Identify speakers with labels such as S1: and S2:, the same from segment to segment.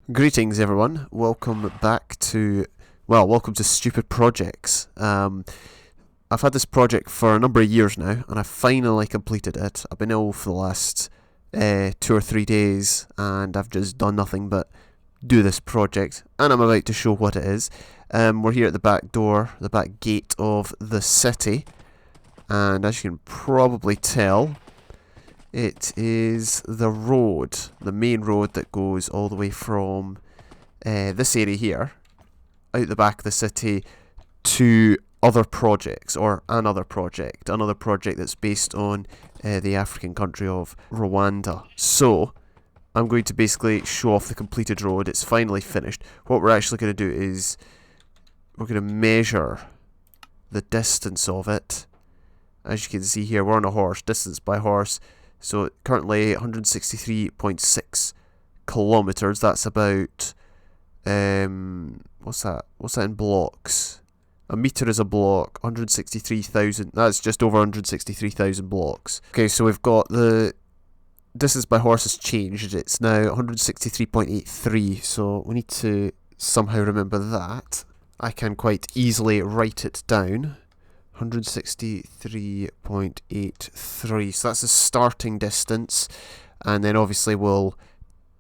S1: Greetings everyone, welcome to Stupid Projects. I've had this project for a number of years now, and I finally completed it. I've been ill for the last 2 or 3 days, and I've just done nothing but do this project, and I'm about to show what it is. We're here at the back door, the back gate of the city, and as you can probably tell, it is the road, the main road that goes all the way from this area here, out the back of the city, to other projects, or another project that's based on the African country of Rwanda. So, I'm going to basically show off the completed road. It's finally finished. What we're actually going to do is, we're going to measure the distance of it. As you can see here, we're on a horse, distance by horse. So currently 163.6 kilometers. That's about what's that in blocks? A meter is a block. 163,000. That's just over 163,000 blocks. Okay, so we've got the distance by horse has changed. It's now 163.83. So we need to somehow remember that. I can quite easily write it down. 163.83, so that's the starting distance, and then obviously we'll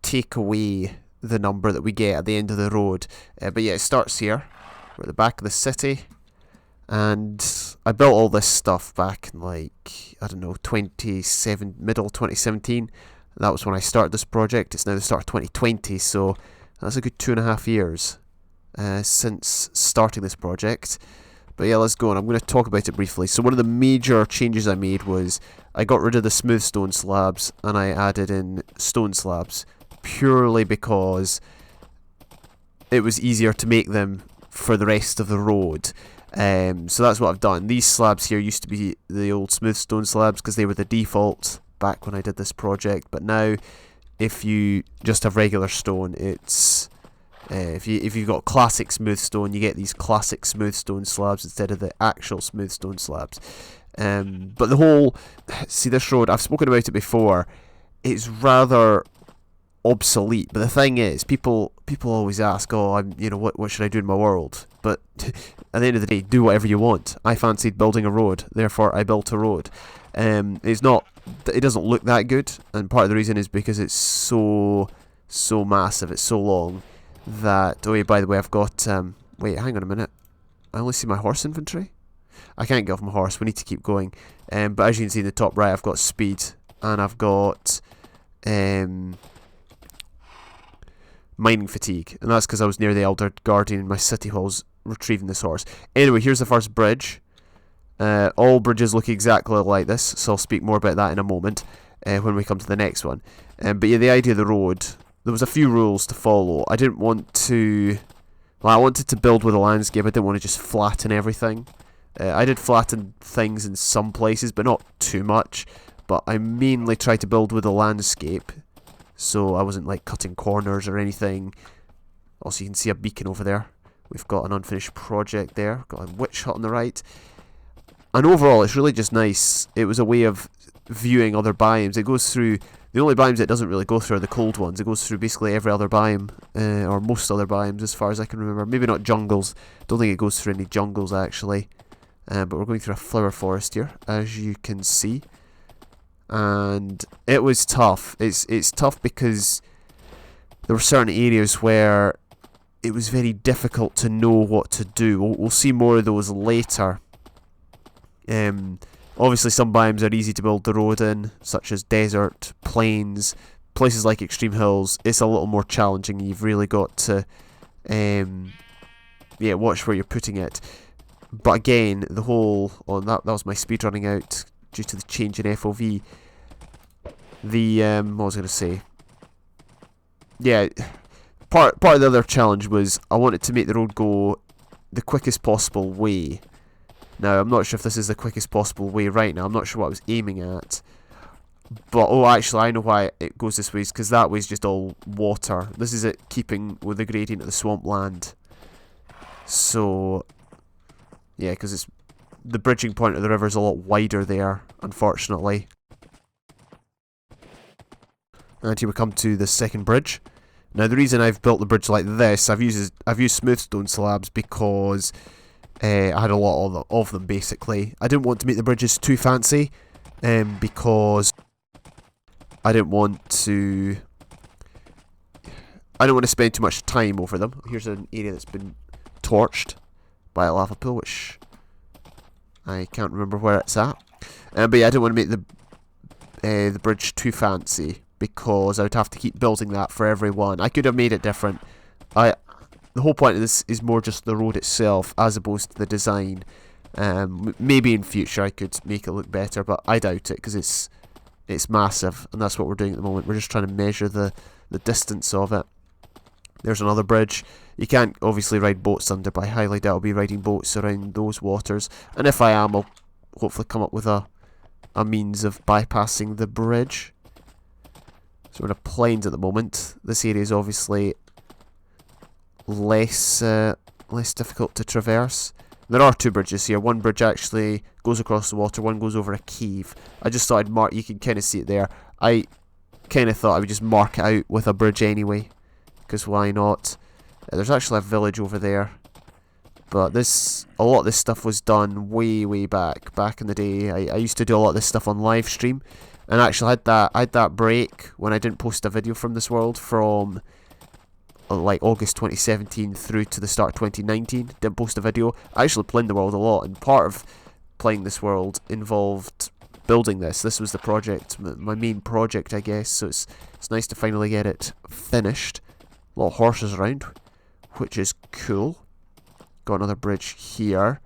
S1: take away the number that we get at the end of the road. But yeah, it starts here. We're at the back of the city, and I built all this stuff back in middle 2017. That was when I started this project. It's now the start of 2020, so that's a good 2.5 years since starting this project. But yeah, let's go on. I'm going to talk about it briefly. So one of the major changes I made was I got rid of the smooth stone slabs and I added in stone slabs, purely because it was easier to make them for the rest of the road. So that's what I've done. These slabs here used to be the old smooth stone slabs because they were the default back when I did this project. But now, if you just have regular stone, it's... if you've got classic smooth stone, you get these classic smooth stone slabs instead of the actual smooth stone slabs. But this road, I've spoken about it before, it's rather obsolete. But the thing is, people always ask, what should I do in my world? But at the end of the day, do whatever you want. I fancied building a road, therefore I built a road. It doesn't look that good, and part of the reason is because it's so massive, it's so long. That, oh yeah, by the way, I've got, wait, hang on a minute, I only see my horse inventory? I can't get off my horse, we need to keep going. But as you can see in the top right, I've got speed, and I've got mining fatigue, and that's because I was near the Elder Guardian in my city halls retrieving this horse. Anyway, here's the first bridge. All bridges look exactly like this, so I'll speak more about that in a moment, when we come to the next one. But yeah, the idea of the road... There was a few rules to follow. I wanted to build with a landscape. I didn't want to just flatten everything. I did flatten things in some places, but not too much. But I mainly tried to build with a landscape, so I wasn't cutting corners or anything. Also, you can see a beacon over there. We've got an unfinished project there. Got a witch hut on the right. And overall, it's really just nice. It was a way of viewing other biomes. It goes through... The only biomes it doesn't really go through are the cold ones. It goes through basically every other biome, or most other biomes as far as I can remember. Maybe not jungles. Don't think it goes through any jungles actually. But we're going through a flower forest here, as you can see. And it was tough. It's tough because there were certain areas where it was very difficult to know what to do. We'll see more of those later. Obviously some biomes are easy to build the road in, such as desert, plains, places like extreme hills. It's a little more challenging. You've really got to watch where you're putting it. But again, that was my speed running out due to the change in FOV. What was I going to say? Yeah, part of the other challenge was I wanted to make the road go the quickest possible way. Now, I'm not sure if this is the quickest possible way right now. I'm not sure what I was aiming at. But, actually, I know why it goes this way. It's because that way is just all water. This is it keeping with the gradient of the swampland. So, yeah, because the bridging point of the river is a lot wider there, unfortunately. And here we come to the second bridge. Now the reason I've built the bridge like this, I've used smooth stone slabs because I had a lot of them basically. I didn't want to make the bridges too fancy, because I didn't want to spend too much time over them. Here's an area that's been torched by a lava pool, which I can't remember where it's at. But yeah, I didn't want to make the bridge too fancy because I would have to keep building that for every one. I could have made it different. The whole point of this is more just the road itself as opposed to the design. Maybe in future I could make it look better, but I doubt it because it's massive, and that's what we're doing at the moment. We're just trying to measure the distance of it. There's another bridge. You can't obviously ride boats under, but I highly doubt I'll be riding boats around those waters. And if I am, I'll hopefully come up with a means of bypassing the bridge. So we're in a plains at the moment. This area is obviously less difficult to traverse. There are two bridges here. One bridge actually goes across the water, one goes over a cave. I just thought I'd mark, you can kind of see it there. I kind of thought I would just mark it out with a bridge anyway, because why not? There's actually a village over there. But a lot of this stuff was done way back in the day. I used to do a lot of this stuff on live stream. And actually I had that break when I didn't post a video from this world from like August 2017 through to the start of 2019. Didn't post a video. I actually played the world a lot, and part of playing this world involved building this. This was the project, my main project, I guess. So it's nice to finally get it finished. A lot of horses around, which is cool. Got another bridge here.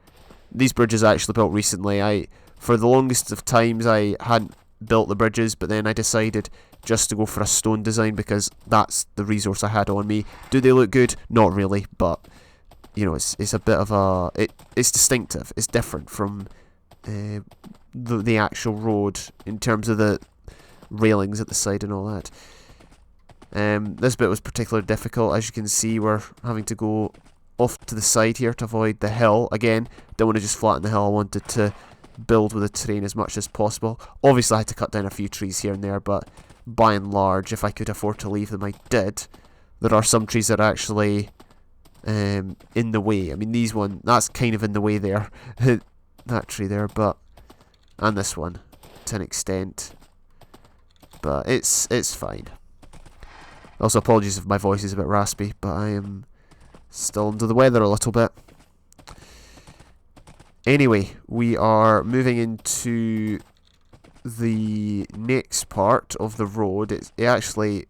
S1: These bridges I actually built recently. For the longest of times I hadn't built the bridges, but then I decided just to go for a stone design because that's the resource I had on me. Do they look good? Not really, but you know, it's a bit of a it's distinctive. It's different from the actual road in terms of the railings at the side and all that. This bit was particularly difficult. As you can see, we're having to go off to the side here to avoid the hill. Again, don't want to just flatten the hill. I wanted to build with the terrain as much as possible. Obviously I had to cut down a few trees here and there, but by and large, if I could afford to leave them, I did. There are some trees that are actually in the way. I mean, that's kind of in the way there. That tree there, and this one to an extent, but it's fine. Also, apologies if my voice is a bit raspy, but I am still under the weather a little bit. Anyway, we are moving into the next part of the road. It actually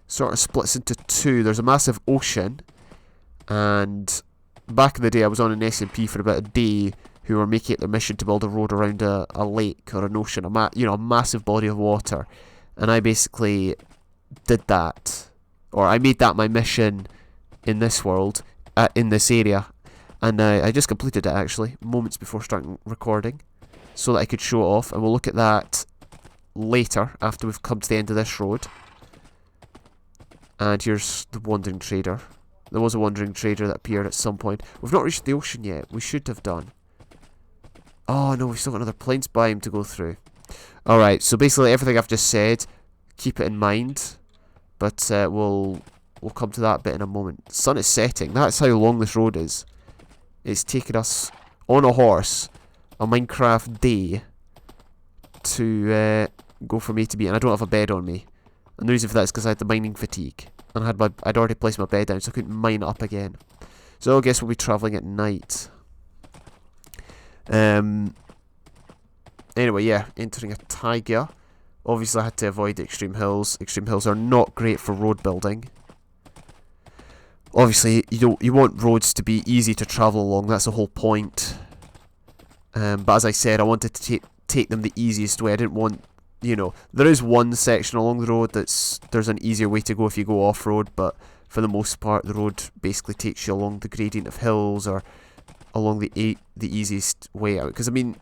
S1: sort of splits into two. There's a massive ocean, and back in the day I was on an SMP for about a day who were making it their mission to build a road around a lake or an ocean, a massive body of water, and I basically did that, or I made that my mission in this world, in this area. And I just completed it actually, moments before starting recording, so that I could show it off, and we'll look at that later after we've come to the end of this road. And here's the wandering trader. There was a wandering trader that appeared at some point. We've not reached the ocean yet. We should have done. Oh no, we've still got another plains biome to go through. Alright, so basically everything I've just said, keep it in mind, but we'll come to that bit in a moment. Sun is setting. That's how long this road is. It's taken us on a horse a Minecraft day to go from A to B, and I don't have a bed on me. And the reason for that is because I had the mining fatigue, and I'd already placed my bed down, so I couldn't mine it up again. So I guess we'll be travelling at night. Anyway, yeah, entering a taiga. Obviously I had to avoid the extreme hills. Extreme hills are not great for road building. Obviously, you want roads to be easy to travel along, that's the whole point. But as I said, I wanted to take them the easiest way. I didn't want, there is one section along the road there's an easier way to go if you go off-road, but for the most part, the road basically takes you along the gradient of hills or along the easiest way out. Because, I mean,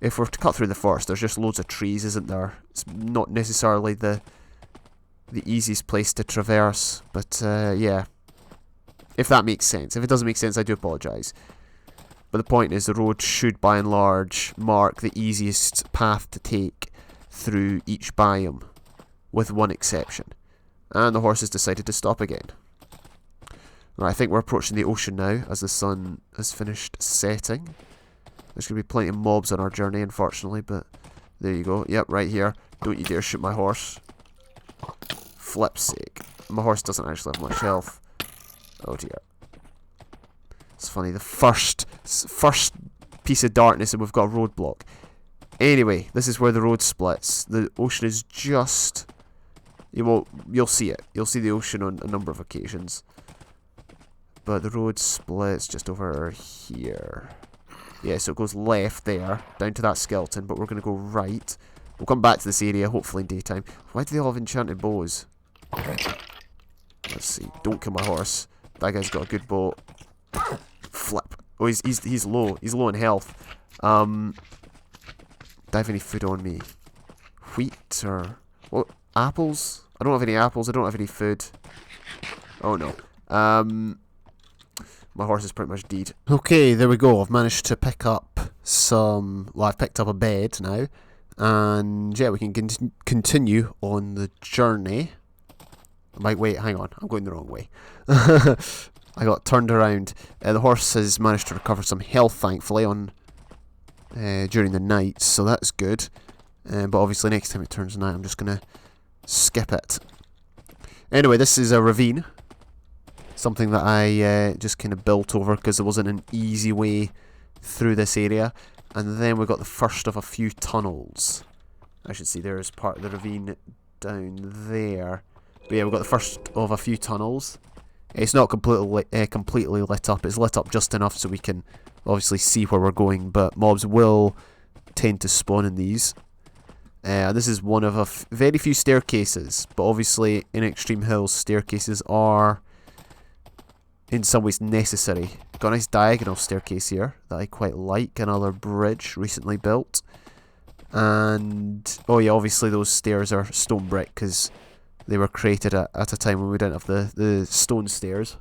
S1: if we're to cut through the forest, there's just loads of trees, isn't there? It's not necessarily the easiest place to traverse, but yeah. If that makes sense. If it doesn't make sense, I do apologise. But the point is, the road should, by and large, mark the easiest path to take through each biome, with one exception. And the horse has decided to stop again. Right, I think we're approaching the ocean now, as the sun has finished setting. There's going to be plenty of mobs on our journey, unfortunately, but there you go. Yep, right here. Don't you dare shoot my horse. Flip's sake. My horse doesn't actually have much health. Oh dear. It's funny, the first piece of darkness and we've got a roadblock. Anyway, this is where the road splits. The ocean is just... You'll see it. You'll see the ocean on a number of occasions. But the road splits just over here. Yeah, so it goes left there, down to that skeleton, but we're going to go right. We'll come back to this area, hopefully in daytime. Why do they all have enchanted bows? Let's see. Don't kill my horse. That guy's got a good bow. Flip. Oh, he's low. He's low in health. Do I have any food on me? Wheat or... What? Apples? I don't have any apples. I don't have any food. Oh, no. My horse is pretty much dead. Okay, there we go. I've managed to pick up some... Well, I've picked up a bed now. And, yeah, we can continue on the journey. Wait, hang on. I'm going the wrong way. I got turned around. The horse has managed to recover some health, thankfully, during the night. So that's good. But obviously, next time it turns night, I'm just going to skip it. Anyway, this is a ravine. Something that I just kind of built over because there wasn't an easy way through this area. And then we got the first of a few tunnels. I should see there's part of the ravine down there. But yeah, we've got the first of a few tunnels. It's not completely lit up. It's lit up just enough so we can obviously see where we're going. But mobs will tend to spawn in these. This is one of a very few staircases. But obviously in Extreme Hills, staircases are... in some ways necessary. Got a nice diagonal staircase here that I quite like. Another bridge recently built. And, oh yeah, obviously those stairs are stone brick because they were created at a time when we didn't have the stone stairs.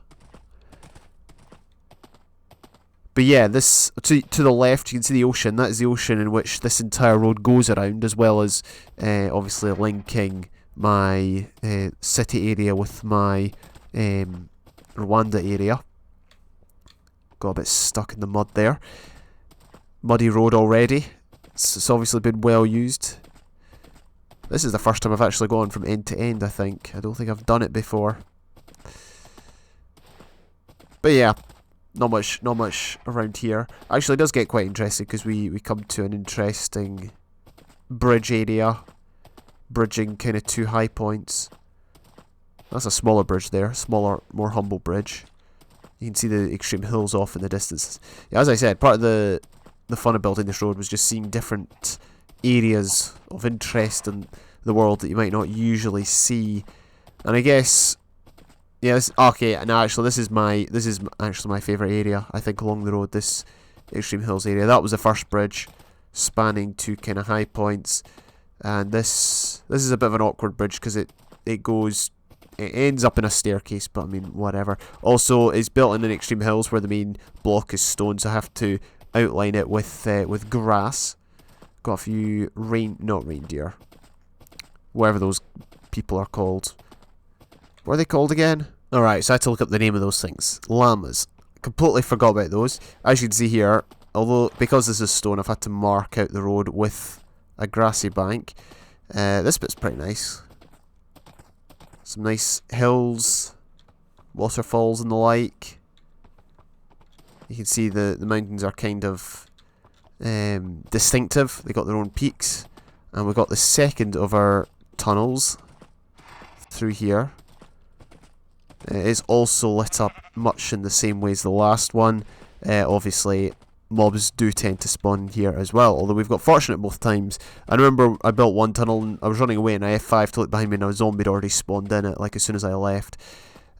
S1: But yeah, this to the left you can see the ocean. That is the ocean in which this entire road goes around, as well as obviously linking my city area with my Rwanda area. Got a bit stuck in the mud there. Muddy road already. It's obviously been well used. This is the first time I've actually gone from end to end, I think. I don't think I've done it before. But yeah, not much around here. Actually, it does get quite interesting because we come to an interesting bridge area. Bridging kind of two high points. That's a smaller bridge there. Smaller, more humble bridge. You can see the Extreme Hills off in the distance. Yeah, as I said, part of the fun of building this road was just seeing different areas of interest in the world that you might not usually see. And I guess, yeah, okay. Now actually, this is actually my favourite area. I think along the road, this Extreme Hills area. That was the first bridge, spanning two kind of high points. And this is a bit of an awkward bridge because it ends up in a staircase, but I mean, whatever. Also, it's built in Extreme Hills where the main block is stone, so I have to outline it with grass. Got a few not reindeer. Whatever those people are called. What are they called again? Alright, so I had to look up the name of those things. Llamas. Completely forgot about those. As you can see here, because this is stone, I've had to mark out the road with a grassy bank. This bit's pretty nice. Some nice hills, waterfalls and the like. You can see the mountains are kind of distinctive. They got their own peaks. And we've got the second of our tunnels through here. It is also lit up much in the same way as the last one. Obviously, mobs do tend to spawn here as well, although we've got fortunate both times. I remember I built one tunnel and I was running away and I F5 to look behind me and a zombie had already spawned in it, like as soon as I left.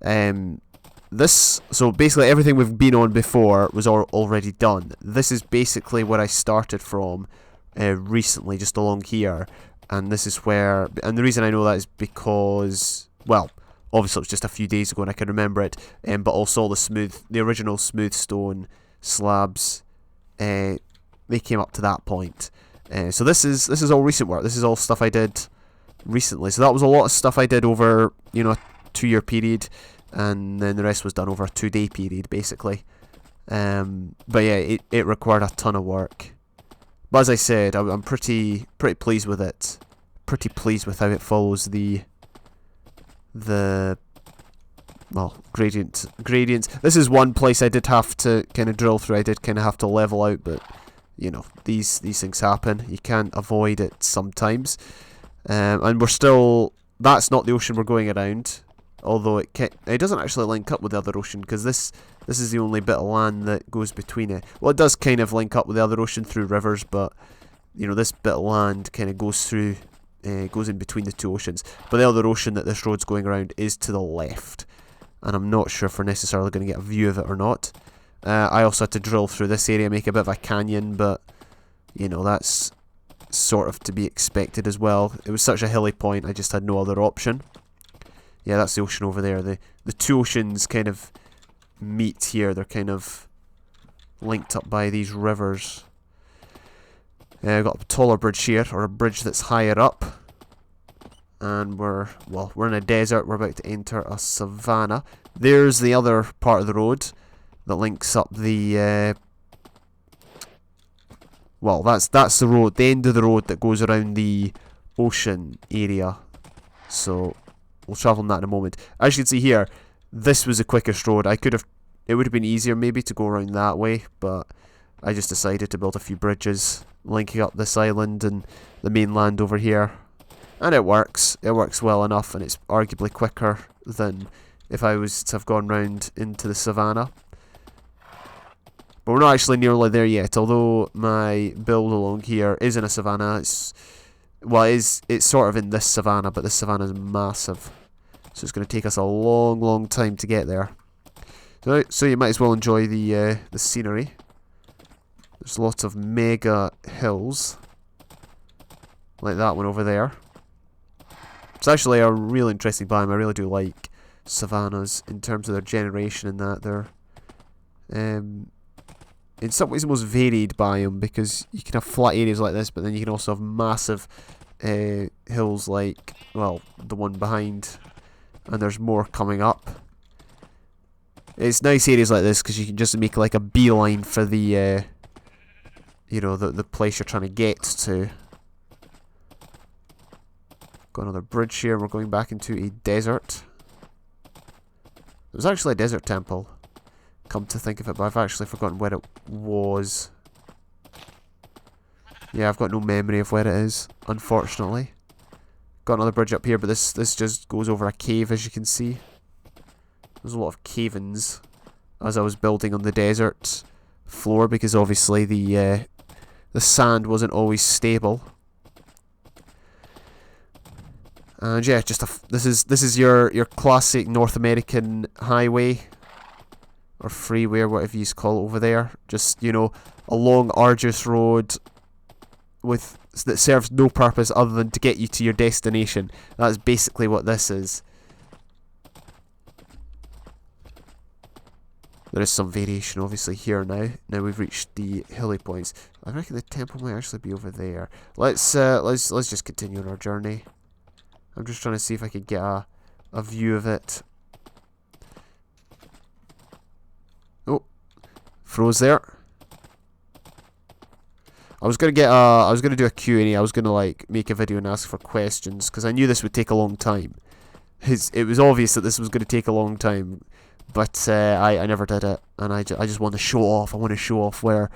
S1: So basically everything we've been on before was already done. This is basically where I started from recently, just along here. And this is where, and the reason I know that is because, well, obviously it was just a few days ago and I can remember it, but also the original smooth stone slabs, they came up to that point. So this is all recent work. This is all stuff I did recently. So that was a lot of stuff I did over, you know, a 2-year period, and then the rest was done over a 2-day period, basically. But yeah, it required a ton of work. But as I said, I'm pretty pleased with it. Pretty pleased with how it follows the well, gradients. This is one place I did have to kind of drill through. I did kind of have to level out, but you know, these things happen. You can't avoid it sometimes. And we're still. That's not the ocean we're going around. Although it doesn't actually link up with the other ocean, because this is the only bit of land that goes between it. Well, it does kind of link up with the other ocean through rivers, but you know, this bit of land kind of goes through, goes in between the two oceans. But the other ocean that this road's going around is to the left, and I'm not sure if we're necessarily going to get a view of it or not. I also had to drill through this area, make a bit of a canyon, but you know, that's sort of to be expected as well. It was such a hilly point, I just had no other option. Yeah, that's the ocean over there. The two oceans kind of meet here. They're kind of linked up by these rivers. I've got a taller bridge here, or a bridge that's higher up. And we're in a desert. We're about to enter a savanna. There's the other part of the road that links up the... well, that's the road, the end of the road that goes around the ocean area. So we'll travel on that in a moment. As you can see here, this was the quickest road. It would have been easier maybe to go around that way, but I just decided to build a few bridges linking up this island and the mainland over here. And it works. It works well enough, and it's arguably quicker than if I was to have gone round into the savannah. But we're not actually nearly there yet, although my build along here is in a savannah. It's sort of in this savannah, but this savannah is massive. So it's going to take us a long time to get there. So you might as well enjoy the scenery. There's lots of mega hills, like that one over there. It's actually a really interesting biome. I really do like savannas in terms of their generation and that. They're in some ways the most varied biome, because you can have flat areas like this, but then you can also have massive hills like, well, the one behind, and there's more coming up. It's nice areas like this because you can just make like a beeline for the you know, the place you're trying to get to. Got another bridge here. We're going back into a desert. There's actually a desert temple, come to think of it, but I've actually forgotten where it was. Yeah, I've got no memory of where it is, unfortunately. Got another bridge up here, but this just goes over a cave, as you can see. There's a lot of cave-ins as I was building on the desert floor, because obviously the sand wasn't always stable. And yeah, this is your classic North American highway or freeway, or whatever you call it over there. Just, you know, a long, arduous road that serves no purpose other than to get you to your destination. That's basically what this is. There is some variation obviously here now. Now we've reached the hilly points. I reckon the temple might actually be over there. Let's just continue on our journey. I'm just trying to see if I could get a view of it. Oh, froze there. I was gonna do a Q&A. I was gonna like make a video and ask for questions, because I knew this would take a long time. It was obvious that this was gonna take a long time, but I never did it, and I just want to show off. I want to show off where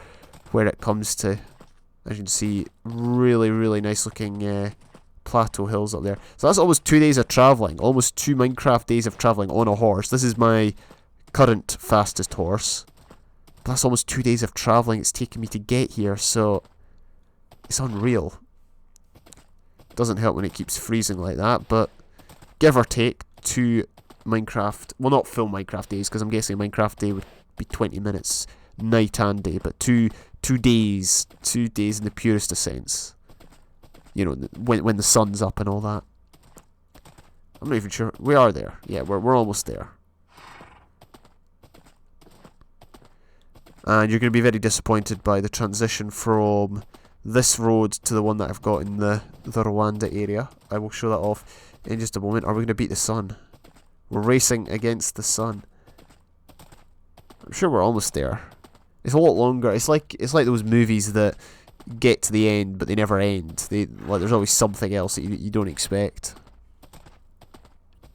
S1: it comes to. As you can see, really nice looking plateau hills up there. So that's almost 2 days of travelling. Almost 2 Minecraft days of travelling on a horse. This is my current fastest horse. But that's almost 2 days of travelling it's taken me to get here, so it's unreal. Doesn't help when it keeps freezing like that, but give or take 2 Minecraft, well, not full Minecraft days, because I'm guessing a Minecraft day would be 20 minutes night and day, but 2 days in the purest of sense. You know, when the sun's up and all that. I'm not even sure. We are there. Yeah, we're almost there. And you're going to be very disappointed by the transition from this road to the one that I've got in the Rwanda area. I will show that off in just a moment. Are we going to beat the sun? We're racing against the sun. I'm sure we're almost there. It's a lot longer. It's like those movies that get to the end but they never end. There's always something else that you don't expect.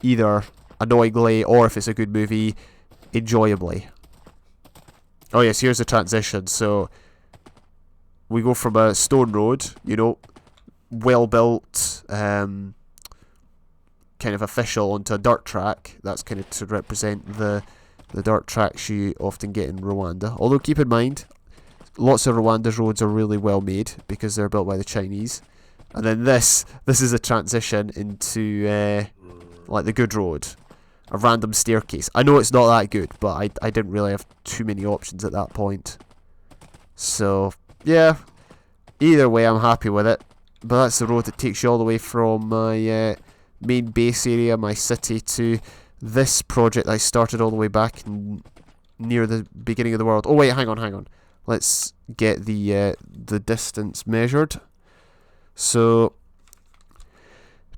S1: Either annoyingly, or if it's a good movie, enjoyably. Oh yes, here's the transition. So we go from a stone road, you know, well built, kind of official, onto a dirt track. That's kind of to represent the dirt tracks you often get in Rwanda. Although keep in mind, lots of Rwanda's roads are really well made because they're built by the Chinese. And then this is a transition into like the good road, a random staircase. I know it's not that good, but I didn't really have too many options at that point. So yeah, either way I'm happy with it. But that's the road that takes you all the way from my main base area, my city, to this project I started all the way back near the beginning of the world. Oh wait, hang on. Let's get the distance measured. So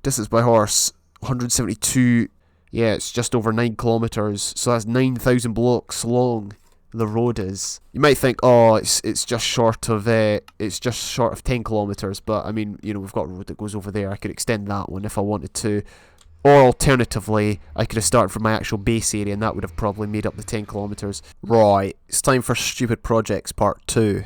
S1: distance by horse, 172. Yeah, it's just over 9 kilometers. So that's 9,000 blocks long. The road is. You might think, oh, it's just short of 10 kilometers. But I mean, you know, we've got a road that goes over there. I could extend that one if I wanted to. Or alternatively, I could have started from my actual base area and that would have probably made up the 10 kilometers. Right, it's time for Stupid Projects Part 2.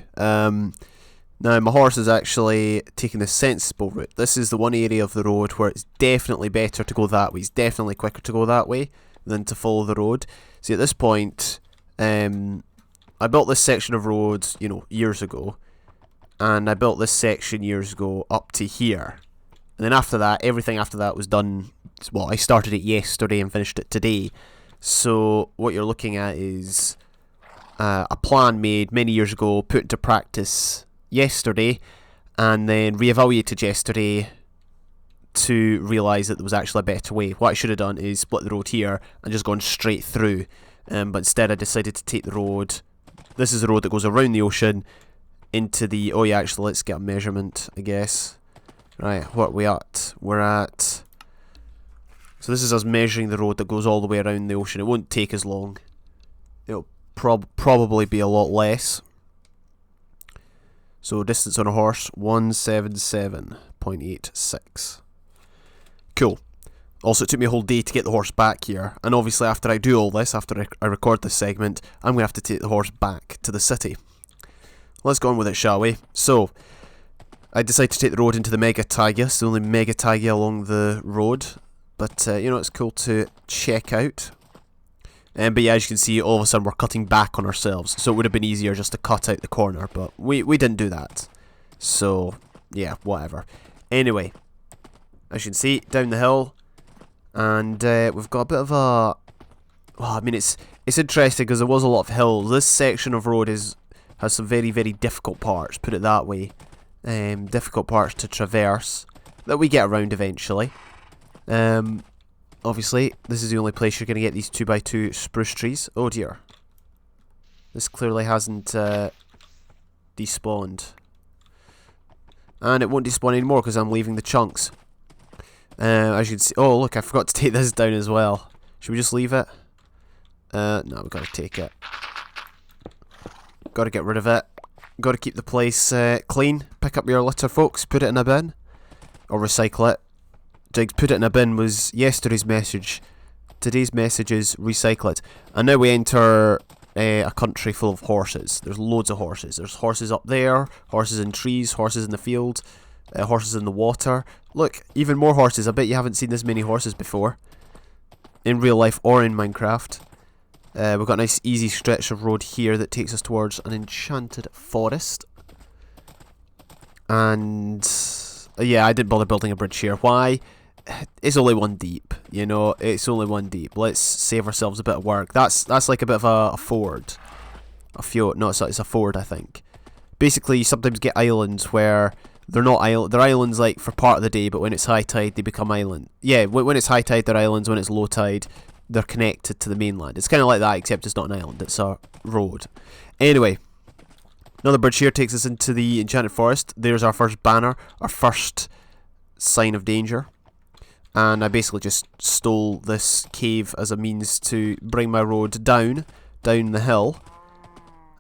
S1: Now, my horse is actually taking the sensible route. This is the one area of the road where it's definitely better to go that way. It's definitely quicker to go that way than to follow the road. See, at this point, I built this section of road, you know, years ago. And I built this section years ago up to here. And then after that, everything after that was done. Well, I started it yesterday and finished it today. So what you're looking at is a plan made many years ago, put into practice yesterday, and then reevaluated yesterday to realise that there was actually a better way. What I should have done is split the road here and just gone straight through. But instead I decided to take the road. This is the road that goes around the ocean into the... Oh yeah, actually, let's get a measurement, I guess. Right, what are we at? We're at... So this is us measuring the road that goes all the way around the ocean. It won't take as long. It'll probably be a lot less. So distance on a horse, 177.86. Cool. Also, it took me a whole day to get the horse back here. And obviously after I do all this, after I record this segment, I'm going to have to take the horse back to the city. Let's go on with it, shall we? So, I decided to take the road into the Mega Taiga. It's the only Mega Taiga along the road. But, you know, it's cool to check out. But yeah, as you can see, all of a sudden we're cutting back on ourselves. So it would have been easier just to cut out the corner. But we didn't do that. So, yeah, whatever. Anyway, as you can see, down the hill. And we've got a bit of a... Well, I mean, it's interesting because there was a lot of hills. This section of road has some very, very difficult parts, put it that way. Difficult parts to traverse that we get around eventually. Obviously, this is the only place you're going to get these 2x2 spruce trees. Oh dear. This clearly hasn't despawned. And it won't despawn anymore because I'm leaving the chunks. As you can see... Oh, look, I forgot to take this down as well. Should we just leave it? No, we've got to take it. Got to get rid of it. Got to keep the place clean. Pick up your litter, folks. Put it in a bin. Or recycle it. Jigs, put it in a bin was yesterday's message. Today's message is recycle it. And now we enter a country full of horses. There's loads of horses. There's horses up there, horses in trees, horses in the field, horses in the water. Look, even more horses. I bet you haven't seen this many horses before. In real life or in Minecraft. We've got a nice easy stretch of road here that takes us towards an enchanted forest. And... yeah, I didn't bother building a bridge here. Why? It's only one deep, you know. It's only one deep. Let's save ourselves a bit of work. That's like a bit of a ford. A fjord. No, it's a ford, I think. Basically, you sometimes get islands where they're not islands. They're islands like for part of the day, but when it's high tide, they become island. Yeah, when it's high tide, they're islands. When it's low tide, they're connected to the mainland. It's kind of like that, except it's not an island. It's a road. Anyway, Another bridge here takes us into the Enchanted Forest. There's our first banner, our first sign of danger. And I basically just stole this cave as a means to bring my road down the hill.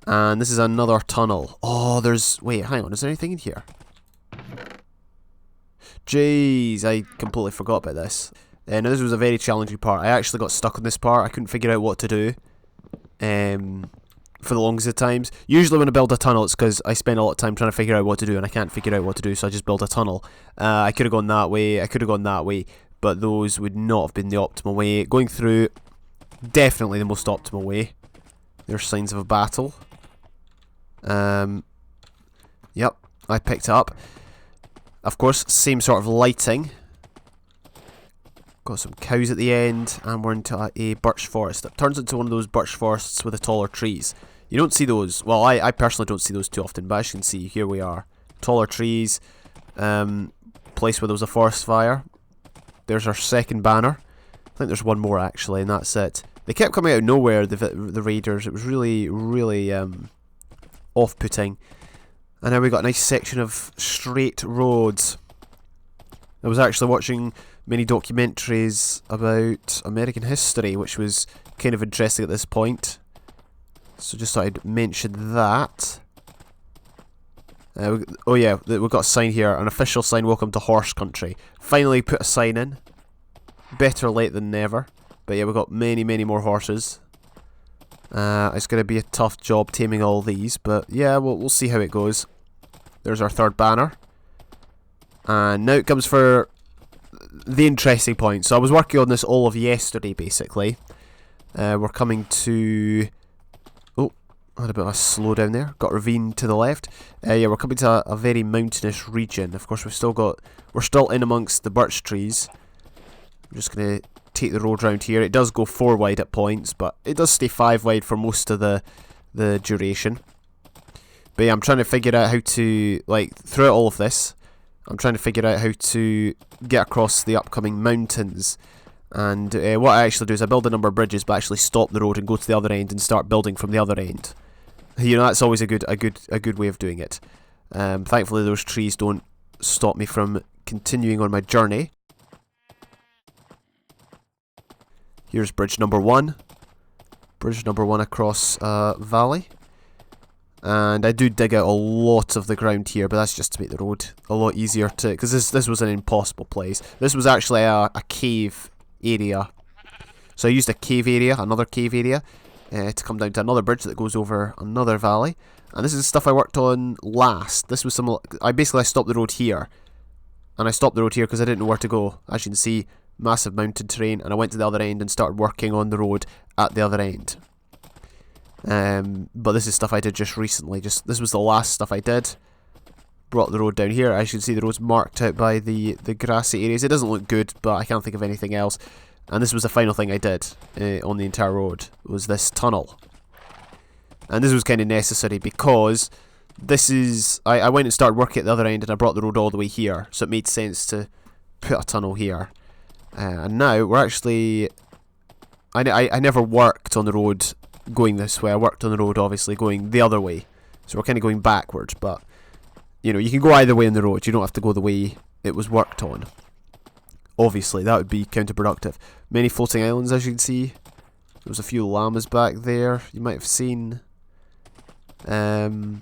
S1: And this is another tunnel. Oh, there's... Wait, hang on, is there anything in here? Jeez, I completely forgot about this. Now this was a very challenging part. I actually got stuck on this part. I couldn't figure out what to do. For the longest of times. Usually when I build a tunnel, it's because I spend a lot of time trying to figure out what to do, and I can't figure out what to do, so I just build a tunnel. I could have gone that way, I could have gone that way, but those would not have been the optimal way. Going through, definitely the most optimal way. There's signs of a battle. Yep, I picked it up. Of course, same sort of lighting. Got some cows at the end, and we're into a birch forest. It turns into one of those birch forests with the taller trees. You don't see those, well, I personally don't see those too often, but as you can see, here we are. Taller trees, place where there was a forest fire. There's our second banner. I think there's one more actually, and that's it. They kept coming out of nowhere, the raiders. It was really, really off-putting. And now we've got a nice section of straight roads. I was actually watching many documentaries about American history, which was kind of interesting at this point. So just thought I'd mention that. Oh yeah, we've got a sign here, an official sign, welcome to horse country. Finally put a sign in. Better late than never. But yeah, we've got many, many more horses. It's going to be a tough job taming all these, but yeah, we'll see how it goes. There's our third banner. And now it comes for the interesting point. So I was working on this all of yesterday, basically. We're coming to... Oh, I had a bit of a slowdown there. Got a ravine to the left. Yeah, we're coming to a very mountainous region. Of course, we're still in amongst the birch trees. I'm just going to take the road round here. It does go 4 wide at points, but it does stay 5 wide for most of the duration. But yeah, I'm trying to figure out how to, like, throughout all of this, I'm trying to figure out how to get across the upcoming mountains. And what I actually do is I build a number of bridges, but actually stop the road and go to the other end and start building from the other end. You know, that's always a good way of doing it. Thankfully, those trees don't stop me from continuing on my journey. Here's bridge number 1. Bridge number 1 across valley. And I do dig out a lot of the ground here, but that's just to make the road a lot easier to... Because this was an impossible place. This was actually a cave area. So I used a cave area, another cave area, to come down to another bridge that goes over another valley. And this is stuff I worked on last. This was some... I stopped the road here. And I stopped the road here because I didn't know where to go. As you can see, massive mountain terrain. And I went to the other end and started working on the road at the other end. But this is stuff I did just recently. This was the last stuff I did. Brought the road down here. As you can see, the road's marked out by the grassy areas. It doesn't look good, but I can't think of anything else. And this was the final thing I did on the entire road, was this tunnel. And this was kind of necessary because this is... I went and started working at the other end and I brought the road all the way here. So it made sense to put a tunnel here. And now we're actually... I never worked on the road going this way. I worked on the road obviously going the other way. So we're kind of going backwards, but you know, you can go either way on the road. You don't have to go the way it was worked on. Obviously, that would be counterproductive. Many floating islands, as you can see. There was a few llamas back there, you might have seen. And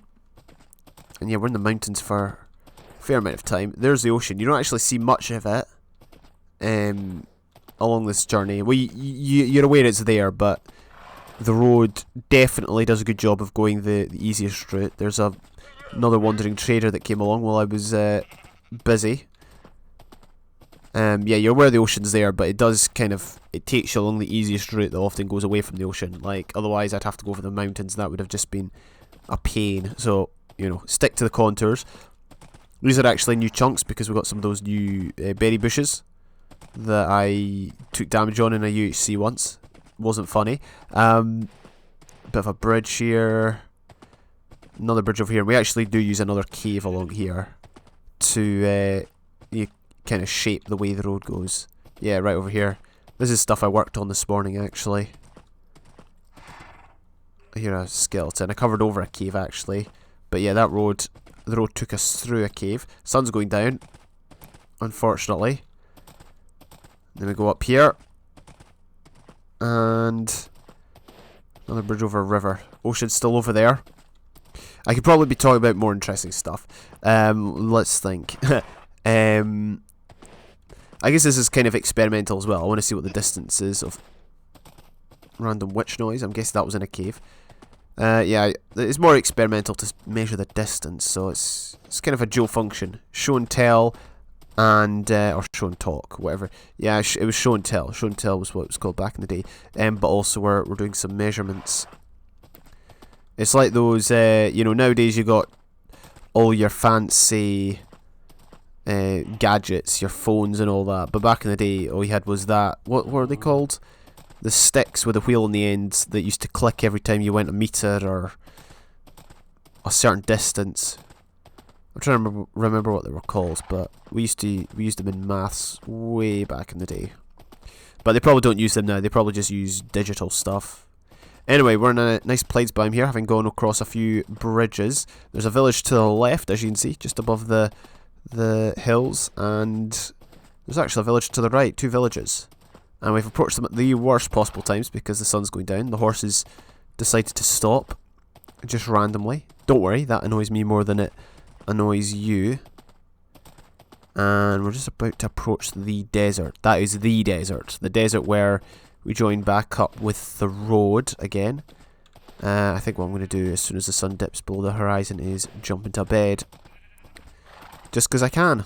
S1: yeah, we're in the mountains for a fair amount of time. There's the ocean. You don't actually see much of it along this journey. Well, you're aware it's there, but the road definitely does a good job of going the easiest route. There's another wandering trader that came along while I was busy. Yeah, you're aware the ocean's there, but it does kind of... It takes you along the easiest route that often goes away from the ocean. Like, otherwise I'd have to go over the mountains and that would have just been a pain. So, you know, stick to the contours. These are actually new chunks because we've got some of those new berry bushes that I took damage on in a UHC once. Wasn't funny. Bit of a bridge here. Another bridge over here. We actually do use another cave along here to kind of shape the way the road goes. Yeah, right over here. This is stuff I worked on this morning actually. Here a skeleton. I covered over a cave actually. But yeah, that road, the road took us through a cave. Sun's going down, unfortunately. Then we go up here. And another bridge over a river. Ocean's still over there. I could probably be talking about more interesting stuff. Let's think. I guess this is kind of experimental as well. I want to see what the distance is of random witch noise. I'm guessing that was in a cave. Yeah, it's more experimental to measure the distance, so it's kind of a dual function. Show and tell, and or show and talk, whatever. Yeah, it was show and tell. Show and tell was what it was called back in the day. But also we're doing some measurements. It's like those, you know, nowadays you got all your fancy gadgets, your phones and all that. But back in the day, all you had was that. What were they called? The sticks with a wheel on the end that used to click every time you went a meter or a certain distance. I'm trying to remember what they were called, but we used them in maths way back in the day. But they probably don't use them now. They probably just use digital stuff. Anyway, we're in a nice plains biome here, having gone across a few bridges. There's a village to the left, as you can see, just above the hills, and there's actually a village to the right, 2 villages. And we've approached them at the worst possible times because the sun's going down. The horses decided to stop just randomly. Don't worry, that annoys me more than it annoys you. And we're just about to approach the desert. That is the desert. The desert where we join back up with the road again. I think what I'm going to do as soon as the sun dips below the horizon is jump into bed. Just because I can.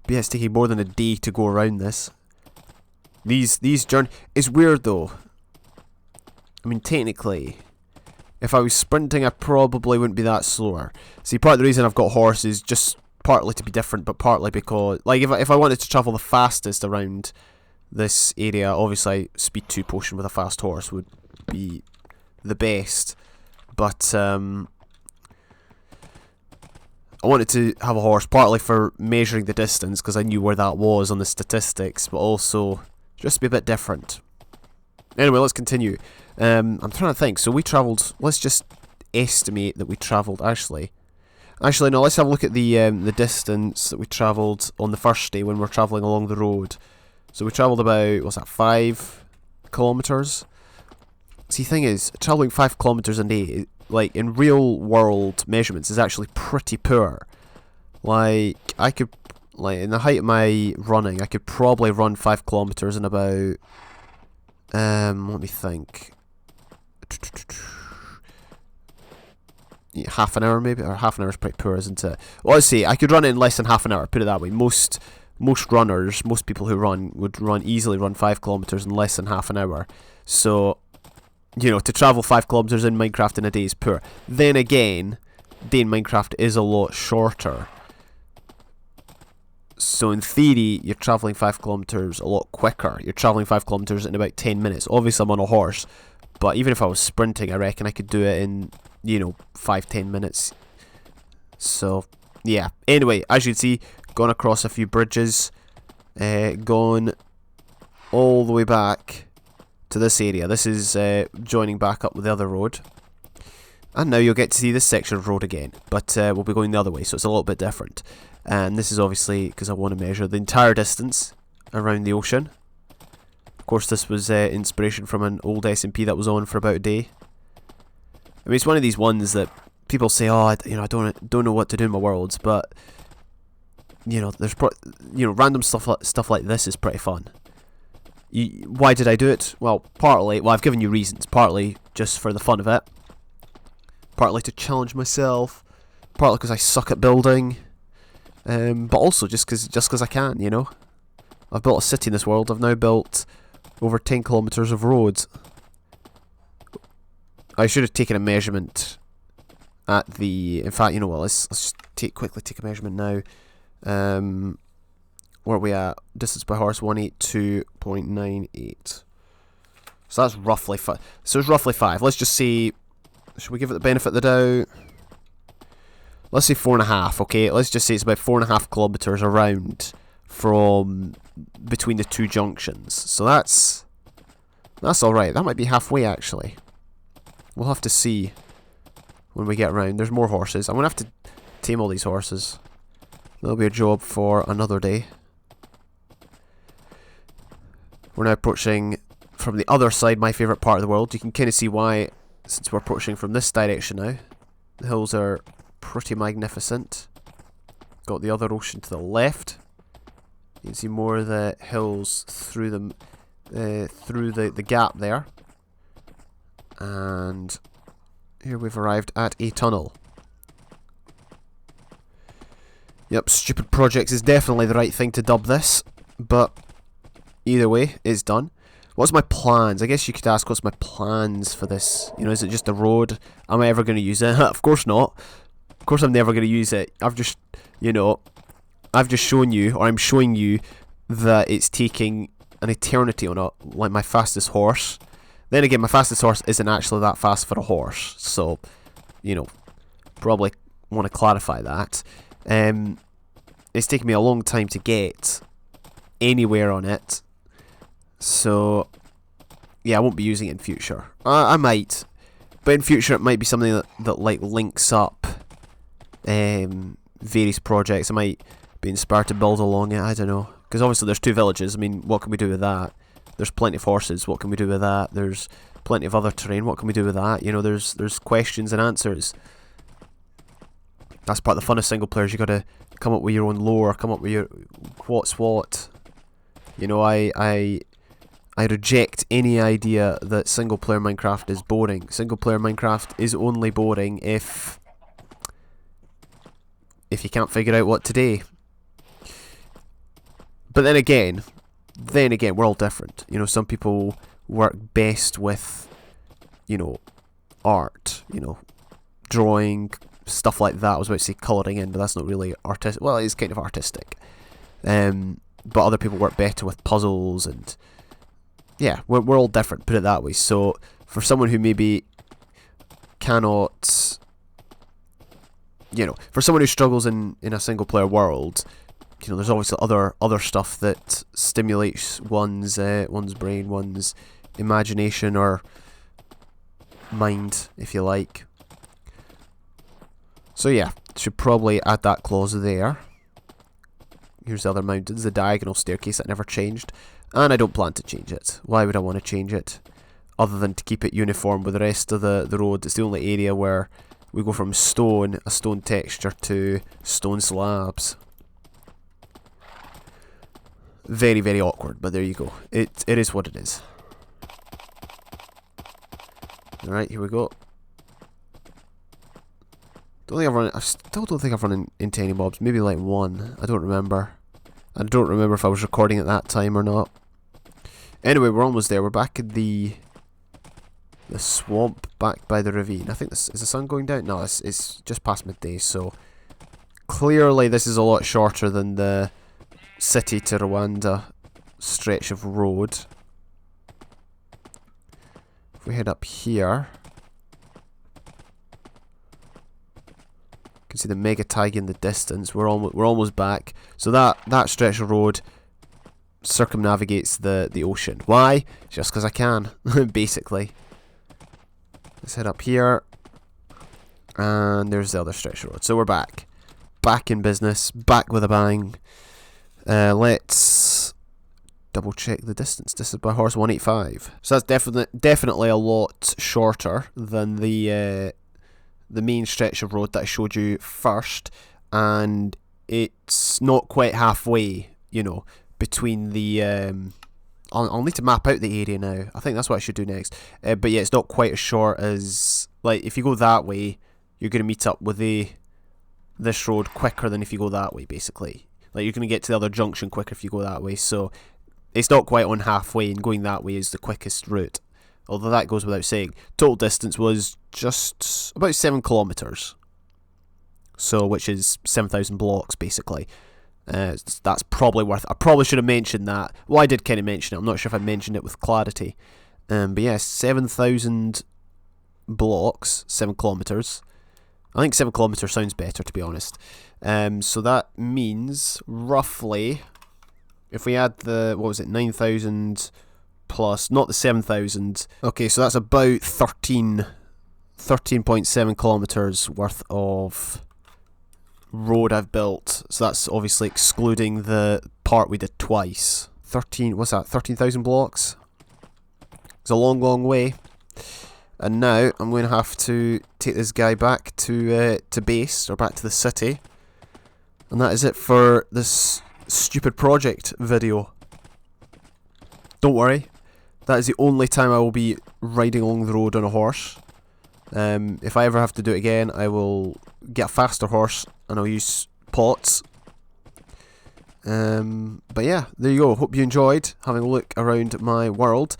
S1: But yeah, it's taking more than a day to go around this. These journeys... It's weird though. I mean, technically, if I was sprinting, I probably wouldn't be that slower. See, part of the reason I've got horses, just partly to be different, but partly because... Like, if I wanted to travel the fastest around this area, obviously, speed 2 potion with a fast horse would be the best. But, I wanted to have a horse partly for measuring the distance, because I knew where that was on the statistics, but also just to be a bit different. Anyway, let's continue. I'm trying to think. So we travelled... Let's just estimate that we travelled... Actually, no, let's have a look at the distance that we travelled on the first day when we're travelling along the road. So we travelled about, what's that, 5 kilometres? See, the thing is, travelling 5 kilometres a day, like, in real world measurements, is actually pretty poor. Like, I could... Like, in the height of my running, I could probably run 5 kilometres in about... let me think. Yeah, half an hour maybe, or half an hour is pretty poor, isn't it? Well, let's see, I could run it in less than half an hour, put it that way. Most runners, most people who run, would easily run 5 kilometres in less than half an hour. So, you know, to travel 5 kilometres in Minecraft in a day is poor. Then again, day in Minecraft is a lot shorter. So in theory, you're travelling 5 kilometres a lot quicker. You're travelling 5 kilometres in about 10 minutes. Obviously, I'm on a horse, but even if I was sprinting, I reckon I could do it in, you know, 5-10 minutes. So, yeah. Anyway, as you can see, gone across a few bridges, gone all the way back to this area. This is joining back up with the other road. And now you'll get to see this section of road again, but we'll be going the other way, so it's a little bit different. And this is obviously because I want to measure the entire distance around the ocean. Of course, this was inspiration from an old SMP that was on for about a day. I mean, it's one of these ones that people say, "Oh, I don't know what to do in my worlds," but you know, there's random stuff like this is pretty fun. Why did I do it? Well, partly, I've given you reasons. Partly just for the fun of it. Partly to challenge myself. Partly because I suck at building. But also just because I can, you know. I've built a city in this world. I've now built over 10 kilometres of roads. I should have taken a measurement at the... In fact, you know what, let's just quickly take a measurement now. Where are we at? Distance by horse, 182.98. So that's roughly 5. So it's roughly 5. Let's just see... Should we give it the benefit of the doubt? Let's say 4.5, okay? Let's just say it's about 4.5 kilometres around from between the 2 junctions. So that's alright. That might be halfway, actually. We'll have to see. when we get around. There's more horses. I'm going to have to tame all these horses. That'll be a job for another day. We're now approaching from the other side, my favourite part of the world. You can kind of see why, since we're approaching from this direction now. The hills are pretty magnificent. Got the other ocean to the left. You can see more of the hills through the gap there. And here we've arrived at a tunnel. Yep, stupid projects is definitely the right thing to dub this, but either way, it's done. What's my plans? I guess you could ask what's my plans for this. You know, is it just a road? Am I ever going to use it? Of course not. Of course I'm never going to use it. I've just, you know, I've just shown you, or I'm showing you, that it's taking an eternity on it, like my fastest horse. Then again, my fastest horse isn't actually that fast for a horse, so, you know, probably want to clarify that. It's taken me a long time to get anywhere on it, so yeah, I won't be using it in future. I might, but in future it might be something that like links up various projects. I might be inspired to build along it. I don't know, because obviously there's 2 villages. I mean, what can we do with that? There's plenty of horses. What can we do with that? There's plenty of other terrain. What can we do with that? You know, there's questions and answers. That's part of the fun of single players. You got to come up with your own lore. Come up with your what's what. You know, I reject any idea that single player Minecraft is boring. Single player Minecraft is only boring if you can't figure out what to do. But then again, we're all different. You know, some people work best with, you know, art, you know, drawing, stuff like that. I was about to say colouring in, but that's not really artistic. Well, it is kind of artistic. But other people work better with puzzles, and yeah, we're all different, put it that way. So for someone who maybe cannot, you know, for someone who struggles in a single player world, you know, there's obviously other stuff that stimulates one's brain, one's imagination or mind, if you like. So yeah, should probably add that clause there. Here's the other mountains, the diagonal staircase that never changed, and I don't plan to change it. Why would I want to change it? Other than to keep it uniform with the rest of the road. It's the only area where we go from a stone texture, to stone slabs. Very, very awkward, but there you go. It is what it is. Alright, here we go. I still don't think I've run into any mobs. Maybe like one. I don't remember. I don't remember if I was recording at that time or not. Anyway, we're almost there. We're back in the swamp, back by the ravine. I think is the sun going down? No, it's just past midday, so clearly this is a lot shorter than the city to Rwanda stretch of road. If we head up here, you can see the mega tag in the distance. We're almost back. So that stretch of road circumnavigates the ocean. Why? Just because I can, basically. Let's head up here, and there's the other stretch of road. So we're back in business, back with a bang. Let's double check the distance. This is by horse 185. So that's definitely a lot shorter than the main stretch of road that I showed you first, and it's not quite halfway, you know, between the I'll need to map out the area now. I think that's what I should do next. But yeah, it's not quite as short as, like, if you go that way, you're going to meet up with this road quicker than if you go that way, basically. Like, you're going to get to the other junction quicker if you go that way, so it's not quite on halfway, and going that way is the quickest route. Although that goes without saying. Total distance was just about 7 kilometers. So, which is 7,000 blocks, basically. That's probably worth it. I probably should have mentioned that. Well, I did kind of mention it. I'm not sure if I mentioned it with clarity. But yeah, 7,000 blocks, 7 kilometers. I think 7 kilometers sounds better, to be honest. So that means, roughly, if we add the, 9,000 plus, not the 7,000. Okay, so that's about 13 13.7 kilometers worth of road I've built. So that's obviously excluding the part we did twice. 13,000 blocks. It's a long, long way. And now I'm going to have to take this guy back to base, or back to the city. And that is it for this stupid project video. Don't worry, that is the only time I will be riding along the road on a horse. If I ever have to do it again, I will get a faster horse and I'll use pots. But yeah, there you go. Hope you enjoyed having a look around my world.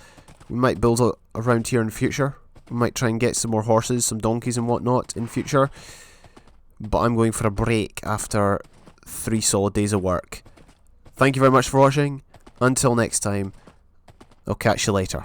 S1: We might build around here in the future. We might try and get some more horses, some donkeys and whatnot in future. But I'm going for a break after 3 solid days of work. Thank you very much for watching. Until next time, I'll catch you later.